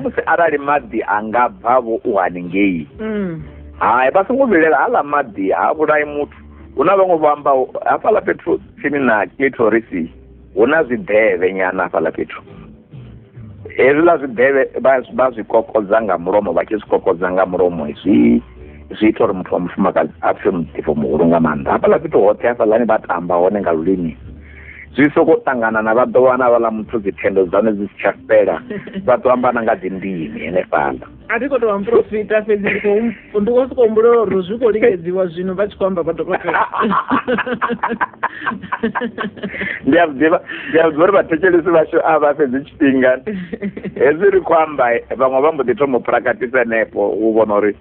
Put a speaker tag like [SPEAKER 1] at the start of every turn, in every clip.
[SPEAKER 1] musi arali maḓi anga bva vho u haningei hai vha songo vhilela haḽa maḓi ha vhulai muthu. Hu na vhaṅwe vho amba hafhaḽa fhethu tsini na clitoris hu na zwiḓevhe nyana hafhaḽa fhethu. Hezwiḽa zwiḓevhe vha zwi kokodza nga mulomo, vha tshi zwi kokodza nga mulomo zwi ita uri muthu wa mufumakadzi a pfhe muḓifho muhulu nga maanḓa. Hafhaḽa fhethu hoṱhe hafhaḽani vha tamba hone nga lulimi zwi sokou ṱangana na vha ḓo wana havhaḽa muthu dzithendo dzone dzi si tsha fhela vha ḓo amba na nga dzi ndimi henefhaḽa.
[SPEAKER 2] A thi khou tou amprofita fhedzi ndi khou sokou humbulela uri zwi khou lingedziwa zwino vha tshi khou amba madokotela.
[SPEAKER 1] Ndi a ḓivha uri vhathetshelesi vhashu a vha fhedzi tshifhinga hezwi ri khou amba vhaṅwe vha mbo ḓi thoma u purakatisa henefho u vhona uri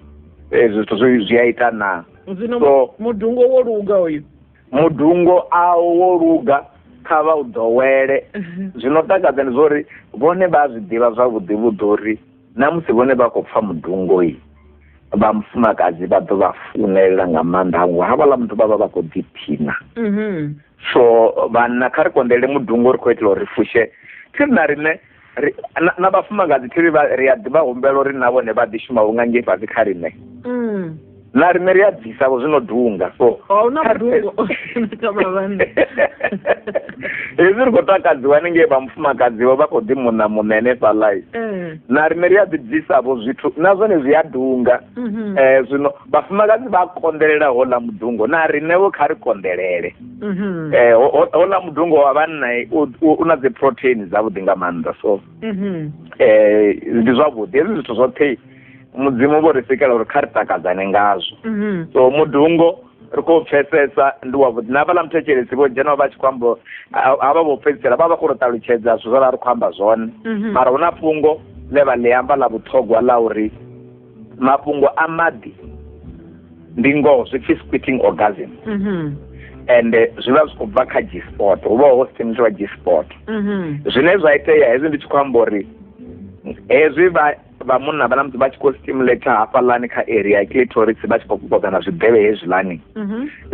[SPEAKER 1] zwithu zwi a ita na.
[SPEAKER 2] Zwino mudungo wo luga hoyu
[SPEAKER 1] mudungo awo wo luga kha vha u ḓowele. Zwino takadza ndi zwa uri vhone vha zwi ḓivha zwavhuḓi vhuḓi uri na musi vhone vha khou pfha mudungo vha mufumakadzi vha ḓo vha funelela nga maanḓa haṅwe havhaḽa muthu vha vha vha khou ḓiphina. So vhanna kha ri konḓele mudungo ri khou itela uri ri fushe thiri na riṋe na vhafumakadzi thiri ri a ḓivha humbela uri na vhone vha ḓi shuma vhunga ngei fhasi kha riṋe na riṋe ri a bvisa vho zwino dunga. So hezwi ri khou takadziwa haningei vha mufumakadziwo vha khou ḓi muṋamuṋa henefhaḽa na riṋe ri a ḓi bvisa vho zwithu na zwone zwi a dunga. Zwino vhafumakadzi vha konḓelela hoḽa mudungo na riṋewo kha ri konḓelele. Hoḽa mudungo wa vhanna u na dzi protein dzavhuḓi nga maanḓa. So ndi zwavhuḓi hezwi zwithu zwoṱhe mudzimu vho ri sikela uri kha ri takadzane ngazwo. So mudungo ri khou pfesesa ndi wavhuḓi na havhaḽa muthetshelesi vho dzhena vha tshi khou amba havha vho fhedzisela vha vha khou ri ṱalutshedza zwithu zwa ri khou amba zwone mara hu na fhungo ḽe vha ḽi amba ḽa vhuṱhogwa ḽa uri mafhungo a maḓi ndi ngoho zwi pfi squirting orgasm and zwi vha zwi khou bva kha G-spot hu vha ho stimulatiwa G-spot. Zwine zwa itea hezwi ndi tshi khou amba uri hezwi vha munna vha na musi vha tshi khou stimulate hafhaḽani kha area ya clitoris vha tshi khou kokodza na zwiḓevhe hezwiḽani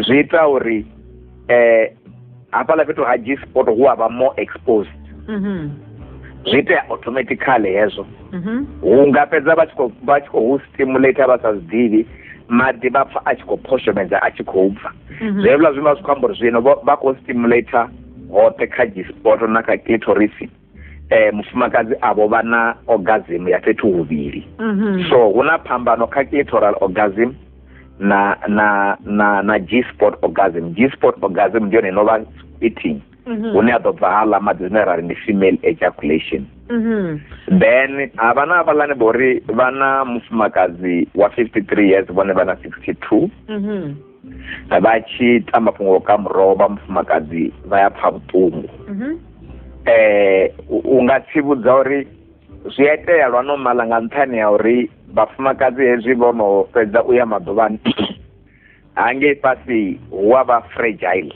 [SPEAKER 1] zwi ita uri hafhaḽa fhethu ha G-spot hu a vha more exposed. Zwi itea automatically hezwo hu nga fhedza vha tshi khou stimulate vha sa zwiḓivhi maḓi vha pfa a tshi khou phoshomedzo a tshi khou bva. Zwezwiḽa zwi vha zwi khou amba uri zwino vha khou stimulate hoṱhe kha G-spot na kha clitoris mufumakadzi avo vha na orgasm ya fhethu huvhili. So hu na phambano kha clitoral orgasm na G-spot orgasm. G-spot orgasm ndi yone no vha squirting hune a ḓo bva haḽa maḓi zwine ra ri ndi female ejaculation. Then havha na havhaḽani vho ri vha na mufumakadzi wa 53 years vhone vha na 62 vha tshi ita mafhungo ka muroho vha mufumakadzi vha ya pfha vhuṱungu. U nga tsivhudza uri zwi a itea lwa no maḽa nga nṱhani ya uri vhafumakadzi hezwi vho no fhedza u ya maḓuvhani hangei fhasi hu a vha fragile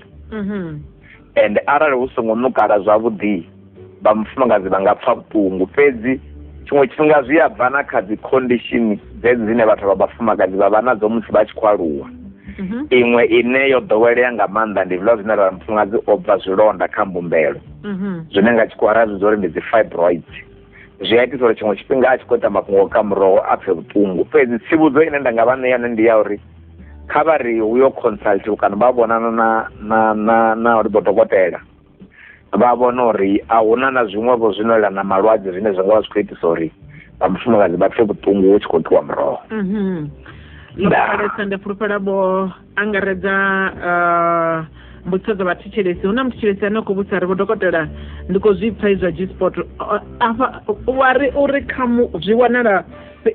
[SPEAKER 1] and arali hu songo nukala zwavhuḓi vha mufumakadzi vha nga pfha vhuṱungu. Fhedzi tshiṅwe tshifhinga zwi a bva na kha dzi condition dzedzi dzine vhathu vha vhafumakadzi vha vha nadzo musi vha tshi khou aluwa. Iṅwe ine yo ḓowelea nga maanḓa ndi zwiḽa zwine ra mufumakadzi o bva zwilonda kha mbumbelo zwine nga tshikhuwa ra zwi uri ndi dzi fibroids. Zwi a itisa uri tshiṅwe tshifhinga a tshi khou ita mafhungo ka muroho a pfhe vhuṱungu. Fhedzi tsivhudzo ine nda nga vha ṋea yone ndi ya uri kha vha ri uyo consult kana vha vhonana na uri dokotela vha vhona uri a huna na zwiṅwevho zwino yelana na malwadze zwine zwi nga vha zwi khou itisa uri vha mufumakadzi vha pfhe vhuṱungu hu tshi khou ṱuwa muroho.
[SPEAKER 2] Lokhalesa ndi fulufhela vho angaredza mbudziso dza vhathetshelesi. Hu na muthetshelesi ane khou vhudzisa ri vho dokotela ndi khou zwi pfha izwa G-spot afha uri zwi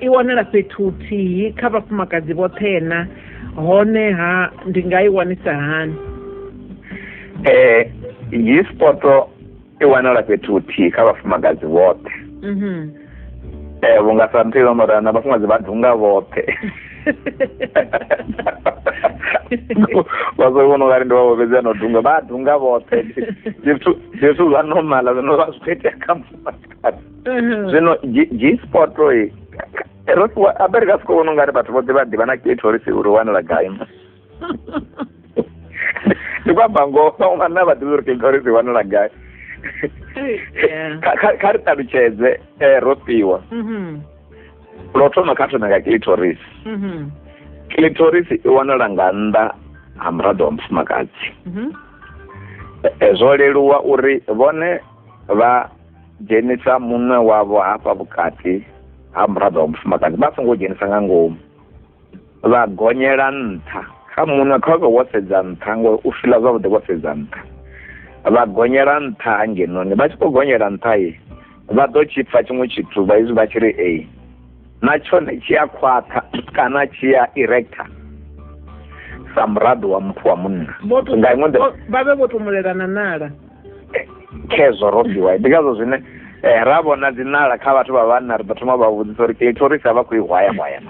[SPEAKER 2] i wanala fhethu huthihi kha vhafumakadzi vhoṱhe na honeha ndi nga i wanisa hani?
[SPEAKER 1] G-spot i wanala fhethu huthihi kha vhafumakadzi vhoṱhe vhunga sa mthilo mara na vhafumakadzi vha dunga vhoṱhe vhasovhona ungari ndi vhavho fhedzi anodunga vha dunga vhoṱhe zwithu zwa normala zwino vha zwi khou itea kha mufumakadzi. Zwino G-spot abereka siko vhona ungari vhathu vhoṱhe vha ḓivha na clitoris uri wanala gai. Ndi khou amba ngoho vhaṅwe vhana vha ḓivha uri clitoris wanala gai kha ri ṱalutshedze ro fhiwa lo thoma kha thome nga clitoris. Clitoris i wanala nga nnḓa ha muraḓo wa mufumakadzi. Zwo leluwa uri vhone vha dzhenisa muṅwe wavho hafha vhukati ha muraḓo wa mufumakadzi vha songo dzhenisa nga ngomu, vha gonyela nṱha kha muṅwe kha vhe wo sedza nṱha ngori u fila zwavhuḓi wo sedza nṱha, vha gonyela nṱha hangenoni. Vha tshi khou gonyela nṱha vha ḓo tshi pfa tshiṅwe tshithu vha izwi vha tshi ri na tshone tshi a khwaṱha kana tshi a erector sa muraḓo wa muthu wa munna.
[SPEAKER 2] Vha vhe vho tumulelana nala
[SPEAKER 1] khezwo ro fhiwa ndi ngazwo zwine ra vhona dzi nala kha vhathu vha vhanna ri ḓo thoma vha vhudzisa uri clitoris a vha khou i hwaya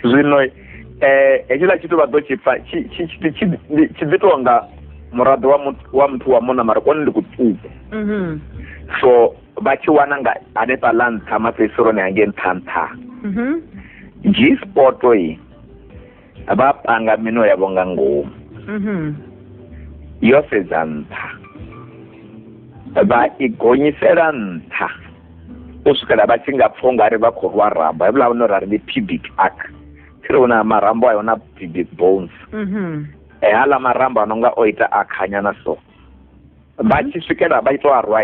[SPEAKER 1] zwino hetshiḽa tshithu vha ḓo tshi pfa tshi ḓi tou nga muraḓo wa muthu wa munna mara kone ndi kuṱuku. So vha tshi wana nga hanefhaḽa nṱha mafhedziseloni hangei nṱha G-spot vha panga mino yavho nga ngomu yo sedza nṱha, vha i gonyisela nṱha u swikela vha tshi nga pfha ungari vha khou rwa rambo hevhuḽa vhone rari ndi pubic arc, tsiri huna marambo ayo na pubic bones. Haḽa marambo anonga o ita akhanyana so vha tshi swikela vha ito arwa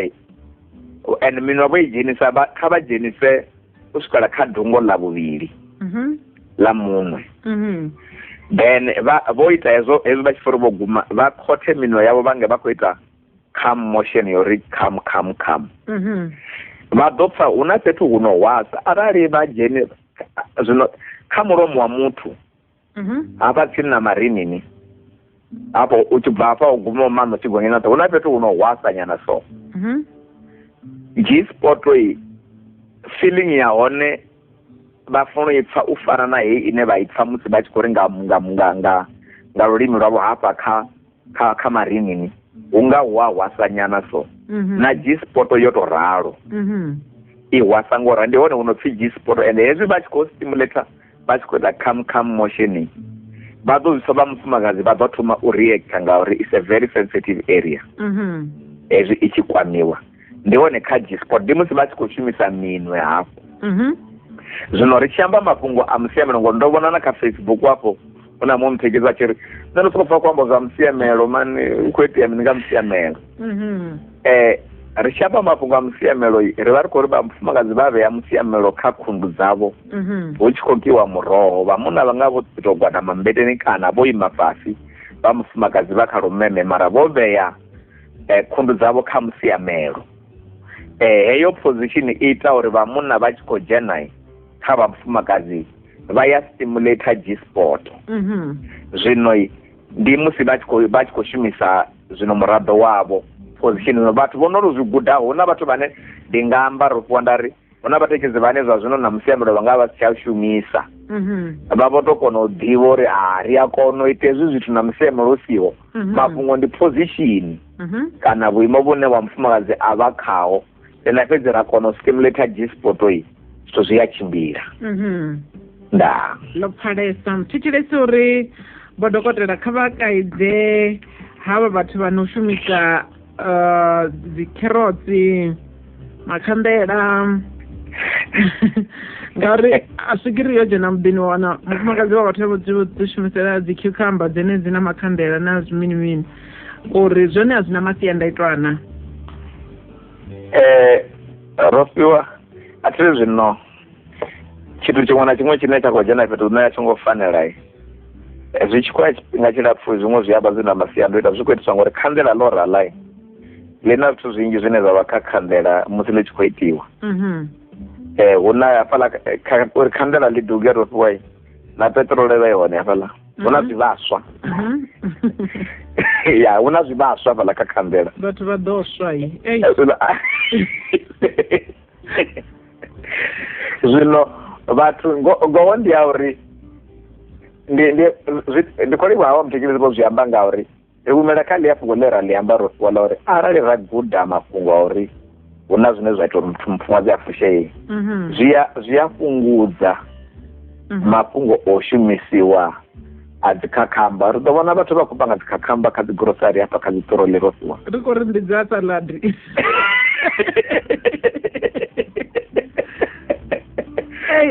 [SPEAKER 1] and mino vho i dzhenisa kha vha dzhenise u swikela kha dungo ḽa vhuvhili ḽa muṅwe. Then vho ita hezwo vha tshi fori vho guma vha khothe mino yavho vhange vha khou ita come motion yo ri come. Vha ḓo pfa hu na fhethu hu no wasa arali vha dzhene zwino kha mulomo wa muthu hafha tsini na marinini hapo u tshi bva hafha u guma mama tshi gonyela hu na fhethu hu no wasa nyana so. G-spot feeling ya hone vha funa u pfa u fana na hei ine vha i pfa musi vha tshi khou ri nga lulimi lwavho hafha kha marinini hu nga hu a wasa nyana so. Na G-spot yo to ralo i wasa ngora ndi hone hu no pfi G-spot and hezwi vha tshi khou stimulator vha tshi khou ita come motion vha ḓo zwi vha mufumakadzi vha ḓo thoma u react ngauri it's a very sensitive area. Hezwi i tshi kwamiwa ndi hone kha G-spot ndi musi vha tshi khou shumisa minwe hafho. Zwino ri tshi amba mafhungo a musiamelo ngori ndo vhona na kha Facebook hafho hu na muṅwe muthekezi a tshi ri nṋe ndi sokou pfa ku amba zwa musiamelo mani u khou itea mini nga musiamelo. Ri tshi amba mafhungo a musiamelo ri vha ri khou ri vha mufumakadzi vha vhea musiamelo kha khundu dzavho hu tshi khou kiwa muroho, vha munna vha nga vho tou gwada mambeteni kana vho ima fhasi vha mufumakadzi vha kha lumeme mara vho vhea khundu dzavho kha musiamelo. Heyo position i ita uri vha munna vha tshi khou dzhena kha vha mufumakadzi vha ya stimulator G-spot. Zwino ndi musi vha tshi khou shumisa zwino muraḓo wavho position vhathu vho no ri zwi gudaho. Hu na vhathu vhane ndi nga amba ri fhiwa ndari hu na vhatekedzi vhane zwa zwino na musiamelo vha nga vha si tsha shumisa vha vho tou kona u ḓivha uri ri a kona u ita hezwi zwithu na musiamelo u siho. Mafhungo ndi position kana vhuimo vhune wa mufumakadzi a vha khaho na fhedzi ra kona u stimulator G-spot zwithu zwi a tshimbila. Ndaa
[SPEAKER 2] ḽo pfhalesa thetshelesi uri vho dokotela kha vha kaidze havha vhathu vha no shumisa dzi kherotsi makhanḓela ngauri a swigiri yo dzhena muḓini wa wana mufumakadzi wa vhathu vho dzi shumisela dzi cucumber dzine dzi na makhanḓela na mini mini uri zwone a zwi na masiandaitwa na.
[SPEAKER 1] Ro fhiwa a thi zwino tshithu tshiṅwe na tshiṅwe tshine tsha khou dzhena fhethu hune a tshi ngo fanela zwi tshi khou ya tshifhinga tshilapfhu zwiṅwe zwi amba zwi na masiandaitwa zwi khou itiswa ngori khanḓela ḽo rala ḽi na zwithu zwinzhi zwine zwa vha kha khanḓela musi ḽi tshi khou itiwa. Hu na hafhaḽa uri khanḓela ḽi duge ro fhiwa na peṱirolo vha i hone hafhaḽa hu na zwivhaswa ya hu na zwivhaswa hafhaḽa kha khanḓela
[SPEAKER 2] vhathu vha ḓo swa
[SPEAKER 1] zwino vhathu ngoho ndi ya uri ndi khou livha hawa muthekeli vho zwi amba nga uri ri humela kha ḽi fhungo ḽe ra ḽi amba ro fhiwa ḽa uri arali ra guda mafhungo a uri hu na zwine zwa ita uri muthu mufumakadzi a fushee zwi a fhungudza mafhungo o shumisiwa a dzikhakhamba ri ḓo vhona vhathu vha khou panga dzikhakhamba kha dzi grocery hafha kha dzitoro ḽi rofhiwa
[SPEAKER 2] ri khou ri ndi dza saladi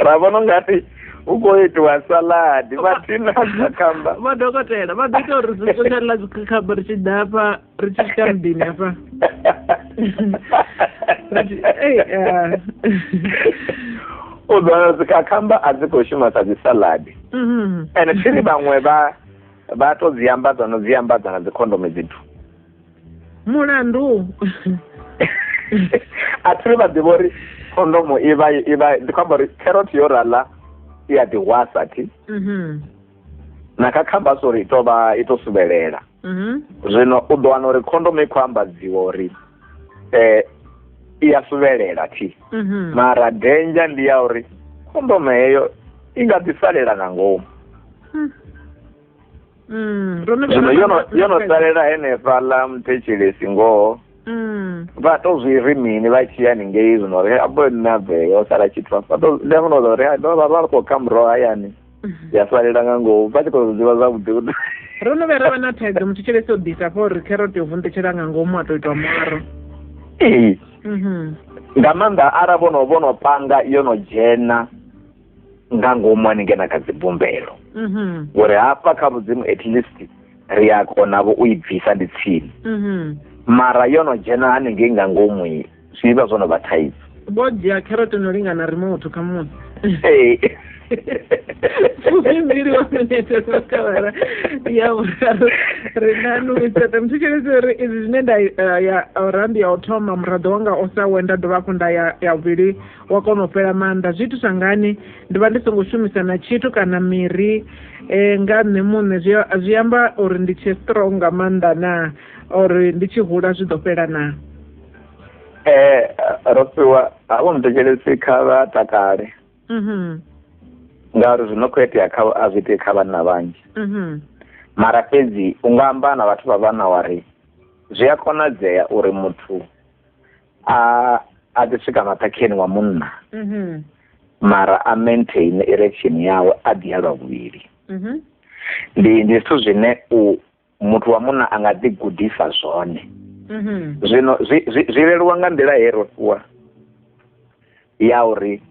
[SPEAKER 1] ra vhona ungati hu khou itiwa saladi vhathina dzikhakhamba
[SPEAKER 2] madokotela vha ḓo ita uri ri songa ḽa dzikhakhamba ri tshi ḓa hafha ri tshi swika muḓini hafha
[SPEAKER 1] u ḓo wana dzikhakhamba a dzi khou shuma sa dzi saladi ende thini vhaṅwe vha to dzi ambadza no dzi ambadza na dzikhondomo dzithu
[SPEAKER 2] mulandu
[SPEAKER 1] a thiri vha ḓivha uri khondomo ivha ndi khou amba uri kheroti yo rala i a ḓihwasa thi na khakhamba sori i to suvhelela zwino u ḓo wana uri khondomo i khou ambadziwa uri i a suvhelela thi mara danger ndi ya uri khondomo heyo i nga ḓi salela nga ngomu zwino yo no salela henefhaḽa muthetshelesi ngoho vha to zwi ri mini vha tshi ya haningei zwino ri abo nna bve yo sala tshithu hafha ndi vhona uri vha khou kha murahu hayani ya salela nga ngomu vha tshi khou ḓivha zwavhuḓi
[SPEAKER 2] ro no vhuya ra vha na thaidzo muthetshelesi o ḓisa fha uri kheroti yo vunḓetshela nga ngomu a to itwa maro
[SPEAKER 1] nga maanḓa ara vhono panga yo no dzhena nga ngomu haningena kha dzibumbelo uri hafha kha vhudzimu at least ri a konavho u i bvisa ndi tsini mara yo no dzhena haningei nga ngomu zwi vha zwo no vha thaidzo
[SPEAKER 2] vho dzhia kheroti no lingana remote kha muṋe mthetshelesi izwi zwine nda ya randi ya u thoma muraḓo wanga o sa wenda dovha hafhu nda ya vhuvhili wa kona u fhela maanḓa zwi itiswa ngani ndi vha ndi songo shumisa na tshithu kana miri nga nṋe muṋe zwi amba uri ndi tshe strong nga maanḓa na uri ndi tshi hula zwi ḓo fhela na
[SPEAKER 1] Rofhiwa havho muthetshelesi kha vha takale ngauri zwino khou itea a zwi itei kha vhanna vhanzhi mara fhedzi u nga amba na vhathu vha vhana wari zwi a konadzea uri muthu a ḓi swika maṱhakheni wa munna mara a maintain erection yawe a ḓi ya lwa vhuvhili ndi zwithu zwine muthu wa munna a nga ḓi gudisa zwone zwino zwi leluwa nga nḓila he Rofhiwa ya uri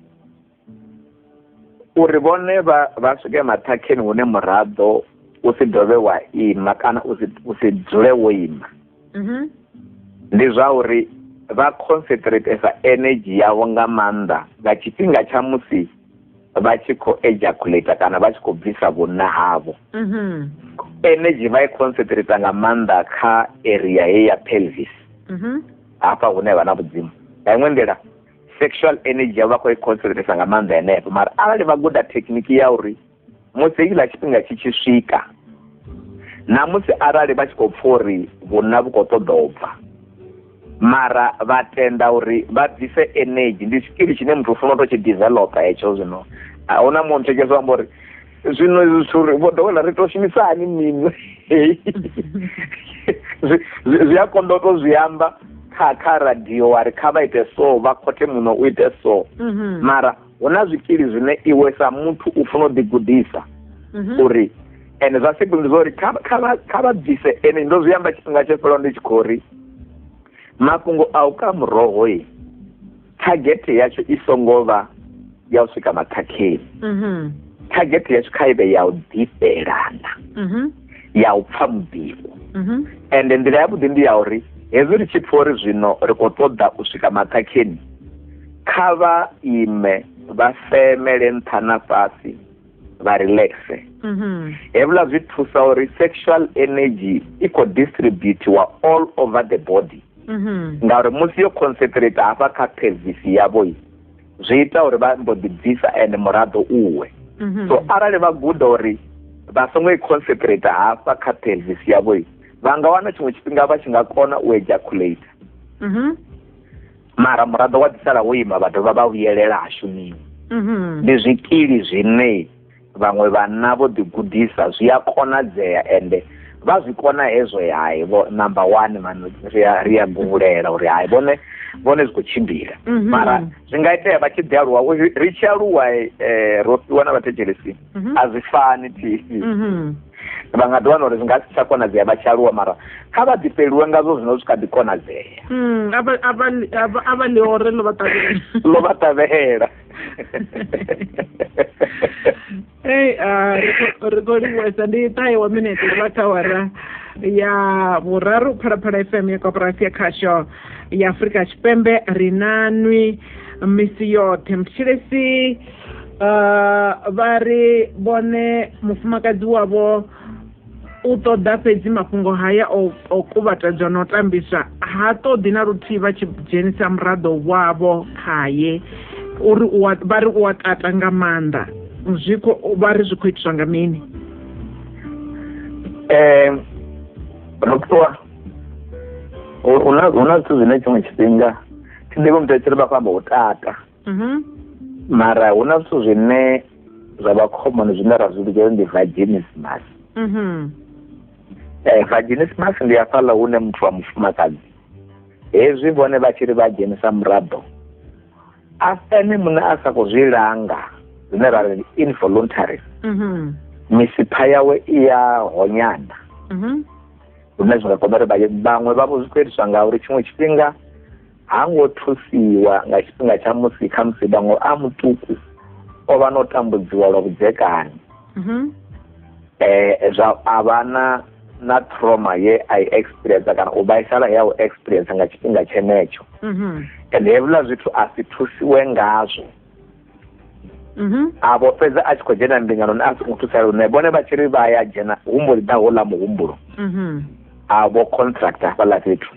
[SPEAKER 1] vhone vha swike maṱhakheni hune muraḓo u si dovhe wa ima kana u si dzule wo ima ndi zwa uri vha concentratesa energy yavho nga maanḓa nga tshifhinga tsha musi vha tshi khou ejaculate kana vha tshi khou bvisa vhunna havho energy vha i concentrate nga maanḓa kha area heyi ya pelvis hafha hune vha na vhudzimu nga iṅwe nḓila sexual energy yavho vha khou i concentrate nga maanḓa henefho mara arali vha guda thekhiniki ya uri musi hetshiḽa tshifhinga tshi tshi swika na musi arali vha tshi khou pfha uri vhunna vhu khou ṱoḓa u bva mara vha tenda uri vha bvise energy ndi tshikili tshine muthu u funa u tou tshi developa hetsho zwino ahuna muṅwe muthetshelesi amba uri zwino zwithu ri vho dovhela ri tou shumisa hani mini zwi a konḓa u tou zwi amba kha radio wari kha vha ite so vha khothe muno u ite so mara hu na zwikili zwine iwe sa muthu u funa u ḓigudisa uri ende zwa siku ndi zwa uri kha vha bvise ene ndo zwi amba tshifhinga tsho fhelaho ndi tshi khou ri mafhungo a u ka muroho target yatsho i songo vha ya u swika maṱhakheni target yatsho kha ive ya u ḓifhelana ya u pfha mubiko ende nḓila yavhuḓi ndi ya uri hezwi ri tshi pfha uri zwino ri khou ṱoḓa u swika maṱhakheni kha vha ime vha femele nṱha na fhasi vha relaxe hevhuḽa zwi thusa uri sexual energy i khou distributiwa all over the body ngauri musi yo concentrate hafha kha pelvis yavho zwi ita uri vha mbo ḓi bvisa ende muraḓo uwe so arali vha guda uri vha songo i concentrate hafha kha pelvis yavho vha nga wana tshiṅwe tshifhinga vha tshi nga kona u ejaculate mara muraḓo wa ḓi sala wo ima vha dovha vha vhuyelela ha shumiwa ndi zwikili zwine vhaṅwe vhanna vho ḓi gudisa zwi a konadzea ende vha zwi kona hezwo hayi number one man ri a guvulela uri hayi vhone zwi khou tshimbila mara zwi nga itea vha tshi ḓi aluwa ri tshi aluwa Rofhiwa na vhathetshelesi a zwi fani thi vha nga ḓiwana uri zwi nga si tsha konadzea vha tshi aluwa mara kha vha ḓifheliwe ngazwo zwino zwi kha ḓi konadzea
[SPEAKER 2] a vha ḽihore
[SPEAKER 1] ḽo vha ṱavhela
[SPEAKER 2] ri khou livhuwesa ndi ṱahe wa minete ri vha kha awara ya vhuraru Phalaphala FM ya koporasi ya khasho ya Afrika Tshipembe ri na nwi misi yoṱhe mutshilisi vha ri vhone mufumakadzi wavho u ṱoḓa fhedzi mafhungo haya o kuvhatedzwa na u tambiswa ha ṱoḓi na luthihi vha tshi dzhenisa muraḓo wavho khaye uri vha ri u wa tata nga maanḓa vha ri zwi khou itiswa nga mini
[SPEAKER 1] Roktoa una zwithu zwine tshiṅwe tshifhinga thi ḓivhi muthu tshi ri vha khou amba u tata mara hu na zwithu zwine zwa vha common zwine ra zwi vhidza ndi vaginismus vaginismus ndi hafhaḽa hune muthu wa mufumakadzi hezwi vhone vha tshi ri vha dzhenisa muraḓo ene muṋe a sa khou zwi langa zwine ra ri involuntary misipha yawe i ya honyana hune zwi nga kona uri vhaṅwe vha vho zwi khou itiswa ngauri tshiṅwe tshifhinga ha ngo thusiwa nga tshifhinga tsha musi kha musi vhaṅwe a muṱuku o vha no tambudziwa lwa vhudzekani a vha na trauma ye a i experience kana u vhaisala ya u experience nga tshifhinga tshenetsho and hevhuḽa zwithu a si thusiwe ngazwo avho fhedza a tshi khou dzhena mbingano a si khou thusa lune vhone vha tshi ri vha ya dzhena humbulo ḓa houḽa muhumbulo avho contract hafhaḽa fhethu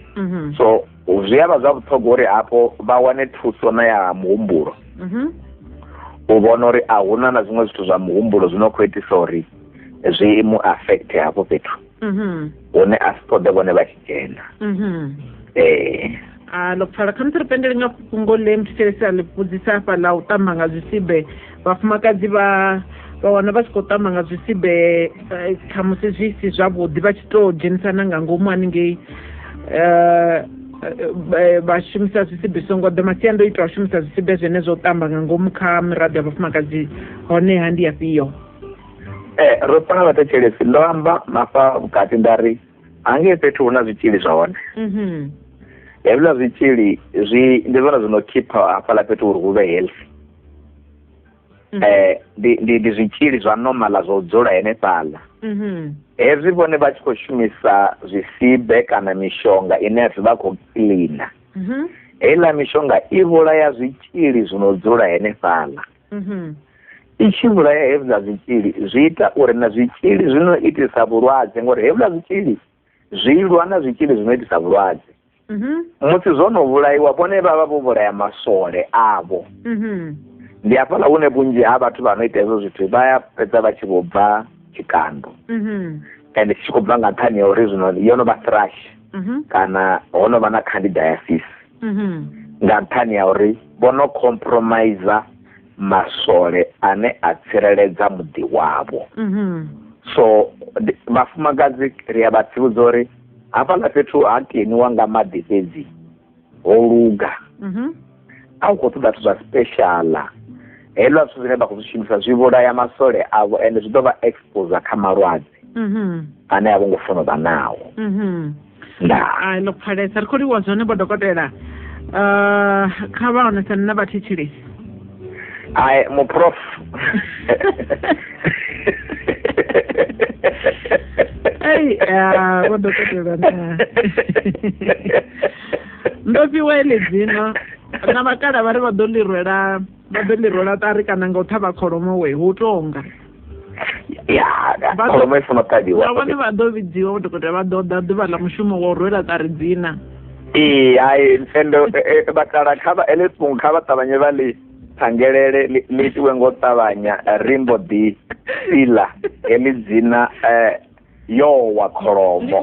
[SPEAKER 1] so zwi a vha zwa vhuṱhogwa uri hafho vha wane thuso na ya muhumbulo u vhona uri a huna na zwiṅwe zwithu zwa muhumbulo zwino khou itisa uri zwi mu affect hafho fhethu hune a si ṱoḓe vhone vha tshi dzhena
[SPEAKER 2] Lokuphala kha musi ri pendele nga fhungo ḽe mthetshelesi a ḽi vhudzisa hafhaḽa u tamba nga zwisibe vhafumakadzi vha wana vha tshi khou tamba nga zwisibe khamusi zwi si zwavhuḓi vha tshi tou dzhenisana nga ngomu haningei vha shumisa zwisibe songo ḓe masiandoitwa a u shumisa zwisibe zwenezwo u tamba nga ngomu kha miraḓo ya vhafumakadzi honeha ndi afhio
[SPEAKER 1] ro pana vhathetshelesi ndo amba mafha vhukati nda ri hangei fhethu hu na zwitzhili zwa hone hevhuḽa zwitzhili ndi zwone zwi no khipha hafhaḽa fhethu uri hu vhe healthy ndi zwitzhili zwa normala zwa u dzula henefhaḽa hezwi vhone vha tshi khou shumisa zwisibe kana mishonga ine vha khou kiḽina heiḽa mishonga i vhulaya zwitzhili zwi no dzula henefhaḽa i tshi vhulaya hevhuḽa zwitzhili zwi ita uri na zwitzhili zwi no itisa vhulwadze ngori hevhuḽa zwitzhili zwi lwa na zwitzhili zwi no itisa vhulwadze musi zwo no vhulaiwa vhone vha vha vho vhulaya masole avho ndi hafhaḽa hune vhunzhi ha vhathu vha no ita hezwo zwithu vha ya fhedza vha tshi vho bva tshikando and tshi khou bva nga nṱhani ya uri zwino yo no vha thrush kana ho no vha na candidiasis nga nṱhani ya uri vho no compromise masole ane a tsireledza muḓi wavho so vhafumakadzi ri a vha tsivhudza uri hafhaḽa fhethu ha keniwa nga maḓi fhedzi ho luga a u khou ṱoḓa zwithu zwa speciaḽa hezwiḽa zwithu zwine vha khou zwi shumisa zwi vhulaya masole avho ende zwi ḓo vha expose kha malwadze ane a vho ngo funa u vha nawo
[SPEAKER 2] ndaa ḽo pfhalesa ri khou livhuwa zwone vho dokotela kha vha onesani na vhathetshelesi
[SPEAKER 1] ai muprof
[SPEAKER 2] vho dokotela ndo fhiwa eḽi dzina na vhakala vha ri vha ḓo ḽi rwela ṱari kana nga u ṱhavha kholomo we hu tonga
[SPEAKER 1] kholomo i funa u ṱavhiwa
[SPEAKER 2] vhone vha ḓo vhidziwa vho dokotela vha ḓo ḓa ḓuvha ḽa mushumo wa u rwela ṱari dzina
[SPEAKER 1] ai ntendo vhakala eḽi fhungo kha vha ṱavhanye vha ḽi thangelele ḽi itiwe nga u ṱavhanya rimbo ḓi sila heḽi dzina yowa kholomo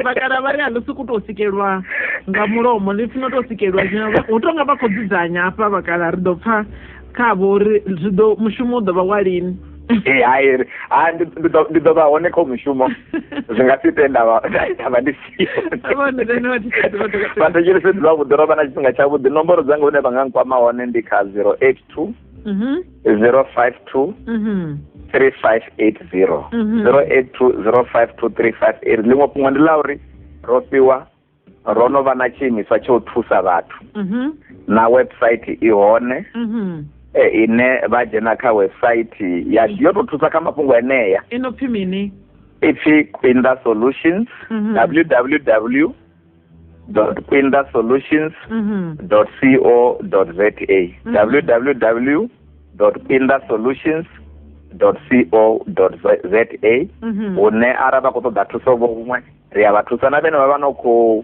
[SPEAKER 2] vhakala vha ri a ḽi suku tou sikelwa nga mulomo ḽi funa tou sikelwa zwino hu tonga vha khou dzudzanya hafha vhakala ri ḓo pfha khavho uri mushumo u ḓo vha wa lini ndi ḓo vha hone kha mushumo zwi nga si tenda vha ndi siho vhathetshelesi zwavhuḓi ro vha na tshifhinga tshavhuḓi nomboro dzanga hune vha nga nkwama hone ndi kha 082 052
[SPEAKER 1] 3580 0820523580 ḽiṅwe fhungo ndi ḽa uri ro fhiwa ro no vha na tshiimiswa tsha u thusa vhathu na website i hone ine vha dzhena kha website yashu yo tou thusa kha mafhungo eneya
[SPEAKER 2] i no pfi mini
[SPEAKER 1] ipfi Kwinda Solutions www.kwindasolutions.co.za www.kwindasolutions.co.za hune arali vha khou ṱoḓa thuso vhuṅwe ri a vha thusa na vhene vha vha no khou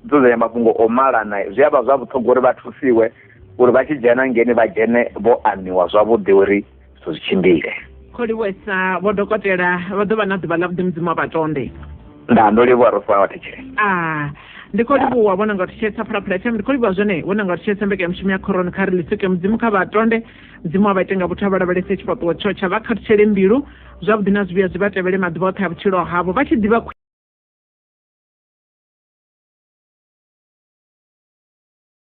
[SPEAKER 1] dzudzanya mafhungo o malana zwi a vha zwa vhuṱhogwa uri vha thusiwe uri vha tshi dzhena ngeni vha dzhene vho aniwa zwavhuḓi uri zwithu zwi tshimbile.
[SPEAKER 2] Kholiwesa vho dokotela vha ḓo vha na ḓuvha ḽavhuḓi Mudzimu wa Vhatonde.
[SPEAKER 1] Nda ndo livhuwa ro funa vhathetshelesi.
[SPEAKER 2] Ndi khou livhuwa vhona nga thetshelesa Phalaphala FM ndi khou livhuwa zwone vhona nga thetshelesa mbekanyamushumo ya Corona kha ri ḽisike Mudzimu kha Vhatonde Mudzimu wa vhaite nga vhuthu ha vhalavhelese tshifhaṱuwo tsho tsha vha khathutshele mbilu zwavhuḓi na zwivhuya zwi vha tevhele maḓuvha oṱhe a vhutshilo havho vha tshi ḓivha